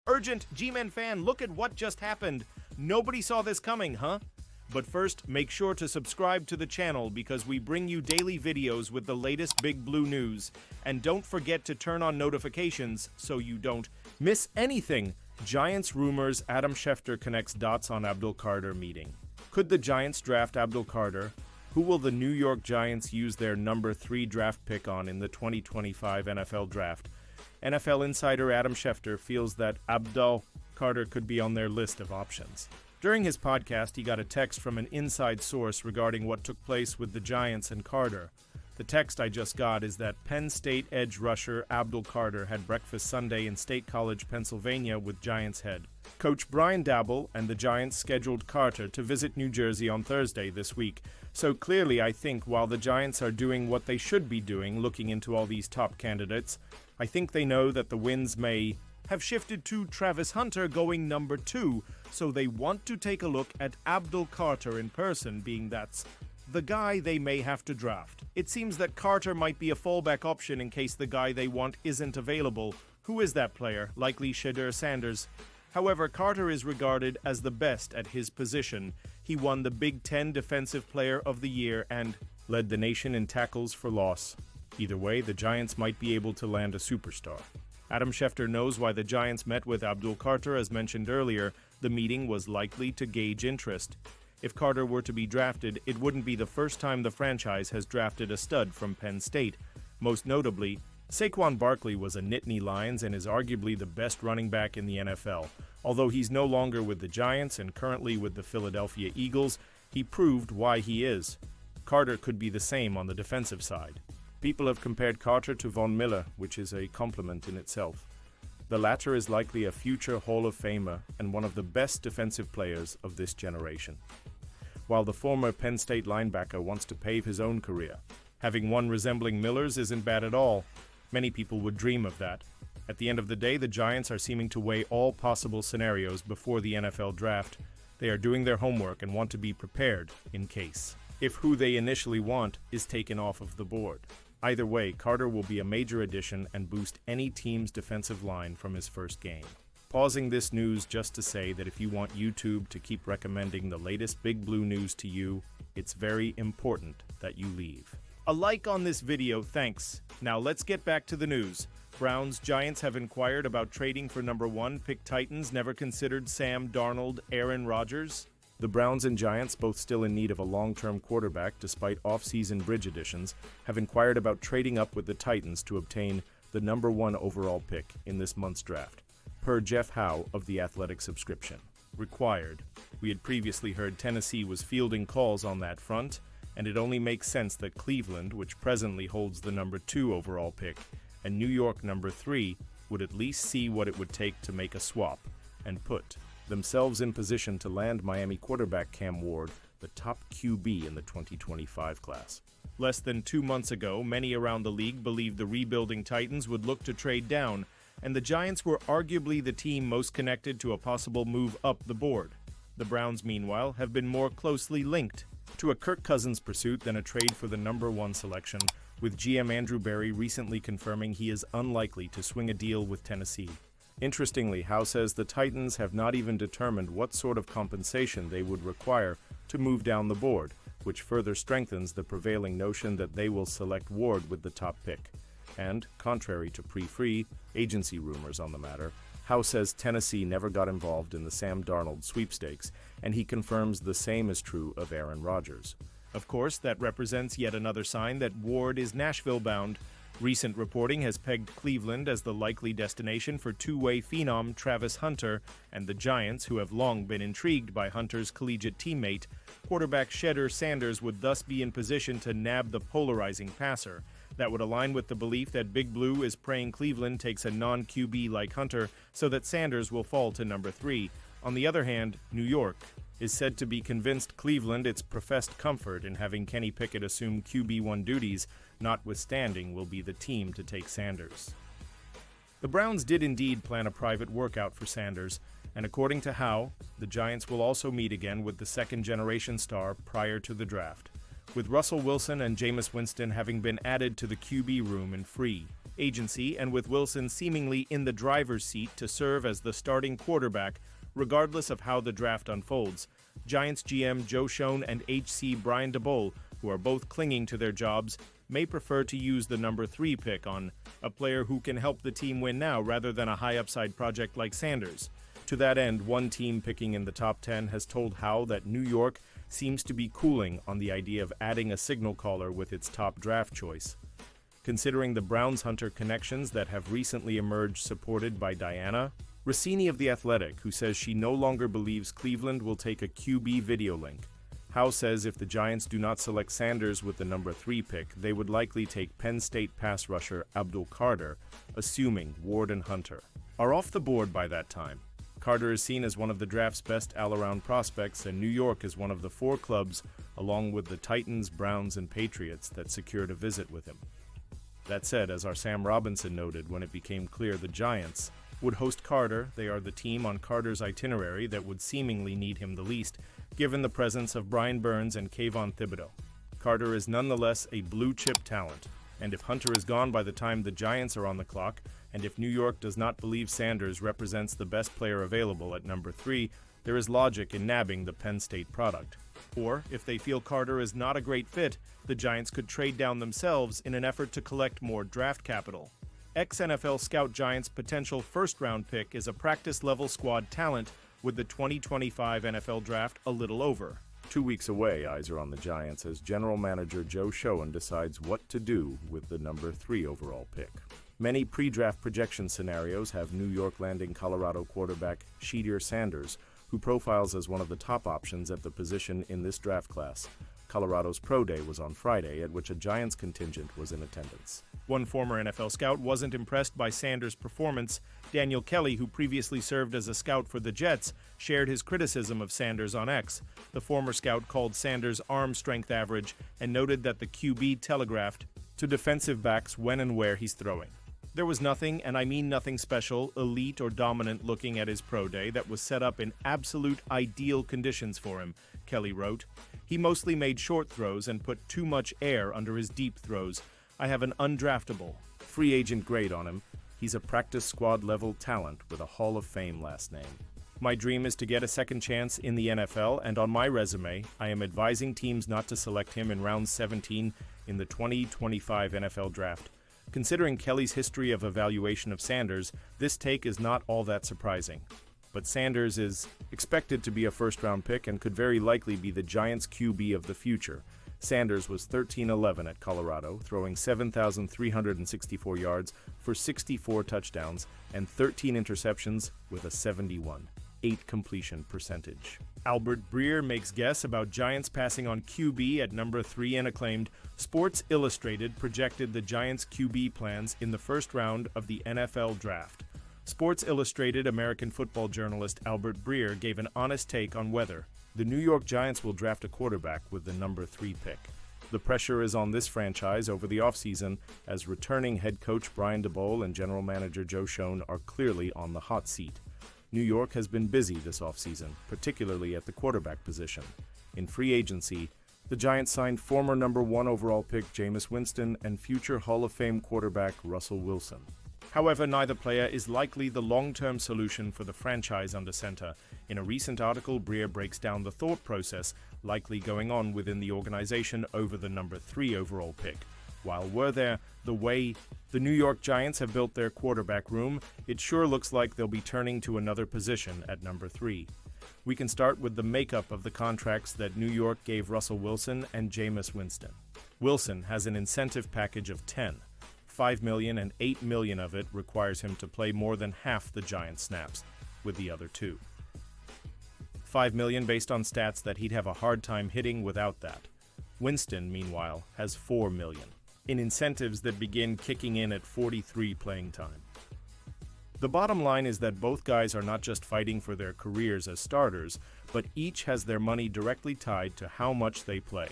Urgent, G-Men fan, look at what just happened. Nobody saw this coming, huh? But first, make sure to subscribe to the channel because we bring you daily videos with the latest Big Blue news. And don't forget to turn on notifications so you don't miss anything. Giants rumors Adam Schefter connects dots on Abdul Carter meeting. Could the Giants draft Abdul Carter? Who will the New York Giants use their number 3 draft pick on in the 2025 NFL Draft? NFL insider Adam Schefter feels that Abdul Carter could be on their list of options. During his podcast, he got a text from an inside source regarding what took place with the Giants and Carter. The text I just got is that Penn State edge rusher Abdul Carter had breakfast Sunday in State College, Pennsylvania with Giants head coach Brian Daboll, and the Giants scheduled Carter to visit New Jersey on Thursday this week. So clearly, I think while the Giants are doing what they should be doing, looking into all these top candidates, I think they know that the winds may have shifted to Travis Hunter going number 2, so they want to take a look at Abdul Carter in person, being that's the guy they may have to draft. It seems that Carter might be a fallback option in case the guy they want isn't available. Who is that player? Likely Shedeur Sanders. However, Carter is regarded as the best at his position. He won the Big Ten Defensive Player of the Year and led the nation in tackles for loss. Either way, the Giants might be able to land a superstar. Adam Schefter knows why the Giants met with Abdul Carter. As mentioned earlier, the meeting was likely to gauge interest. If Carter were to be drafted, it wouldn't be the first time the franchise has drafted a stud from Penn State. Most notably, Saquon Barkley was a Nittany Lions and is arguably the best running back in the NFL. Although he's no longer with the Giants and currently with the Philadelphia Eagles, he proved why he is. Carter could be the same on the defensive side. People have compared Carter to Von Miller, which is a compliment in itself. The latter is likely a future Hall of Famer and one of the best defensive players of this generation. While the former Penn State linebacker wants to pave his own career, having one resembling Miller's isn't bad at all. Many people would dream of that. At the end of the day, the Giants are seeming to weigh all possible scenarios before the NFL Draft. They are doing their homework and want to be prepared in case, if who they initially want is taken off of the board. Either way, Carter will be a major addition and boost any team's defensive line from his first game. Pausing this news just to say that if you want YouTube to keep recommending the latest Big Blue news to you, it's very important that you leave a like on this video, thanks. Now let's get back to the news. Browns Giants have inquired about trading for number 1 pick Titans never considered Sam Darnold, Aaron Rodgers. The Browns and Giants, both still in need of a long-term quarterback despite off-season bridge additions, have inquired about trading up with the Titans to obtain the number 1 overall pick in this month's draft, per Jeff Howe of The Athletic subscription. Required. We had previously heard Tennessee was fielding calls on that front, and it only makes sense that Cleveland, which presently holds the number 2 overall pick, and New York number 3, would at least see what it would take to make a swap and put themselves in position to land Miami quarterback Cam Ward, the top QB in the 2025 class. Less than 2 months ago, many around the league believed the rebuilding Titans would look to trade down, and the Giants were arguably the team most connected to a possible move up the board. The Browns, meanwhile, have been more closely linked to a Kirk Cousins pursuit than a trade for the number 1 selection, with GM Andrew Berry recently confirming he is unlikely to swing a deal with Tennessee. Interestingly, Howe says the Titans have not even determined what sort of compensation they would require to move down the board, which further strengthens the prevailing notion that they will select Ward with the top pick. And, contrary to pre-free agency rumors on the matter, Howe says Tennessee never got involved in the Sam Darnold sweepstakes, and he confirms the same is true of Aaron Rodgers. Of course, that represents yet another sign that Ward is Nashville-bound. Recent reporting has pegged Cleveland as the likely destination for two-way phenom Travis Hunter, and the Giants, who have long been intrigued by Hunter's collegiate teammate, quarterback Shedeur Sanders, would thus be in position to nab the polarizing passer. That would align with the belief that Big Blue is praying Cleveland takes a non-QB like Hunter so that Sanders will fall to number 3. On the other hand, New York is said to be convinced Cleveland its professed comfort in having Kenny Pickett assume QB1 duties, notwithstanding, will be the team to take Sanders. The Browns did indeed plan a private workout for Sanders, and according to Howe, the Giants will also meet again with the second-generation star prior to the draft. with Russell Wilson and Jameis Winston having been added to the QB room in free agency, and with Wilson seemingly in the driver's seat to serve as the starting quarterback, regardless of how the draft unfolds. Giants GM Joe Schoen and HC Brian Daboll, who are both clinging to their jobs, may prefer to use the number 3 pick on a player who can help the team win now rather than a high-upside project like Sanders. To that end, one team picking in the top 10 has told Howe that New York seems to be cooling on the idea of adding a signal caller with its top draft choice. Considering the Browns-Hunter connections that have recently emerged supported by Diana Rossini of The Athletic, who says she no longer believes Cleveland will take a QB video link. Howe says if the Giants do not select Sanders with the number 3 pick, they would likely take Penn State pass rusher Abdul Carter, assuming Ward and Hunter are off the board by that time. Carter is seen as one of the draft's best all-around prospects, and New York is one of the 4 clubs, along with the Titans, Browns, and Patriots, that secured a visit with him. That said, as our Sam Robinson noted when it became clear the Giants would host Carter, they are the team on Carter's itinerary that would seemingly need him the least, given the presence of Brian Burns and Kayvon Thibodeau. Carter is nonetheless a blue-chip talent, and if Hunter is gone by the time the Giants are on the clock, and if New York does not believe Sanders represents the best player available at number 3, there is logic in nabbing the Penn State product. Or, if they feel Carter is not a great fit, the Giants could trade down themselves in an effort to collect more draft capital. Ex-NFL scout Giants' potential first-round pick is a practice-level squad talent with the 2025 NFL Draft a little over. 2 weeks away, eyes are on the Giants as general manager Joe Schoen decides what to do with the number 3 overall pick. Many pre-draft projection scenarios have New York landing Colorado quarterback Shedeur Sanders, who profiles as one of the top options at the position in this draft class. Colorado's Pro Day was on Friday, at which a Giants contingent was in attendance. One former NFL scout wasn't impressed by Sanders' performance. Daniel Kelly, who previously served as a scout for the Jets, shared his criticism of Sanders on X. The former scout called Sanders' arm strength average and noted that the QB telegraphed to defensive backs when and where he's throwing. There was nothing, and I mean nothing special, elite or dominant looking at his pro day that was set up in absolute ideal conditions for him, Kelly wrote. He mostly made short throws and put too much air under his deep throws. I have an undraftable free agent grade on him. He's a practice squad level talent with a Hall of Fame last name. My dream is to get a second chance in the NFL, and on my resume, I am advising teams not to select him in round 17 in the 2025 NFL Draft. Considering Kelly's history of evaluation of Sanders, this take is not all that surprising. But Sanders is expected to be a first-round pick and could very likely be the Giants' QB of the future. Sanders was 13-11 at Colorado, throwing 7,364 yards for 64 touchdowns and 13 interceptions with a 71.8 completion percentage. Albert Breer makes guess about Giants passing on QB at number 3 and acclaimed Sports Illustrated projected the Giants' QB plans in the first round of the NFL Draft. Sports Illustrated American football journalist Albert Breer gave an honest take on whether the New York Giants will draft a quarterback with the number 3 pick. The pressure is on this franchise over the offseason as returning head coach Brian Daboll and general manager Joe Schoen are clearly on the hot seat. New York has been busy this offseason, particularly at the quarterback position. In free agency, the Giants signed former number 1 overall pick Jameis Winston and future Hall of Fame quarterback Russell Wilson. However, neither player is likely the long-term solution for the franchise under center. In a recent article, Breer breaks down the thought process likely going on within the organization over the number 3 overall pick. While we're there, the way the New York Giants have built their quarterback room, it sure looks like they'll be turning to another position at number 3. We can start with the makeup of the contracts that New York gave Russell Wilson and Jameis Winston. Wilson has an incentive package of 10. $5 million and $8 million of it requires him to play more than half the Giants' snaps, with the other 2. $5 million based on stats that he'd have a hard time hitting without that. Winston, meanwhile, has $4 million in incentives that begin kicking in at 43 playing time. The bottom line is that both guys are not just fighting for their careers as starters, but each has their money directly tied to how much they play.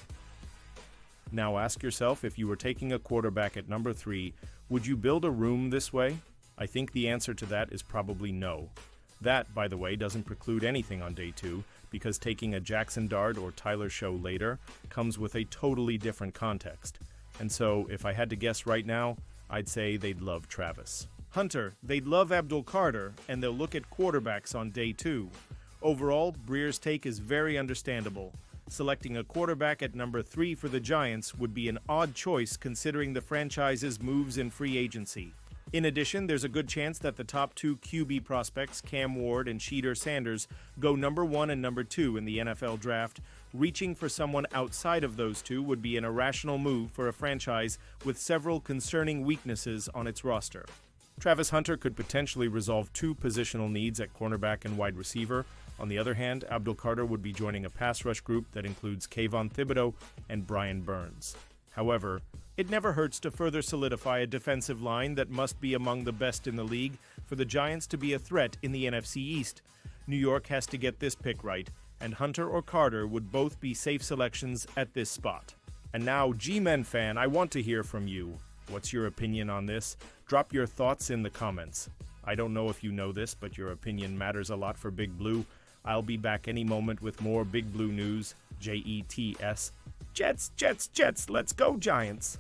Now ask yourself, if you were taking a quarterback at number 3, would you build a room this way? I think the answer to that is probably no. That, by the way, doesn't preclude anything on day 2, because taking a Jackson Dart or Tyler show later comes with a totally different context. And so, if I had to guess right now, I'd say they'd love Travis. Hunter, they'd love Abdul Carter, and they'll look at quarterbacks on day 2. Overall, Breer's take is very understandable. Selecting a quarterback at number 3 for the Giants would be an odd choice considering the franchise's moves in free agency. In addition, there's a good chance that the top 2 QB prospects, Cam Ward and Sheeter Sanders, go number 1 and number 2 in the NFL draft. Reaching for someone outside of those two would be an irrational move for a franchise with several concerning weaknesses on its roster. Travis Hunter could potentially resolve 2 positional needs at cornerback and wide receiver. On the other hand, Abdul Carter would be joining a pass rush group that includes Kayvon Thibodeau and Brian Burns. However, it never hurts to further solidify a defensive line that must be among the best in the league for the Giants to be a threat in the NFC East. New York has to get this pick right, and Hunter or Carter would both be safe selections at this spot. And now, G-Men fan, I want to hear from you. What's your opinion on this? Drop your thoughts in the comments. I don't know if you know this, but your opinion matters a lot for Big Blue. I'll be back any moment with more Big Blue news. Jets. Jets, Jets, Jets, let's go Giants!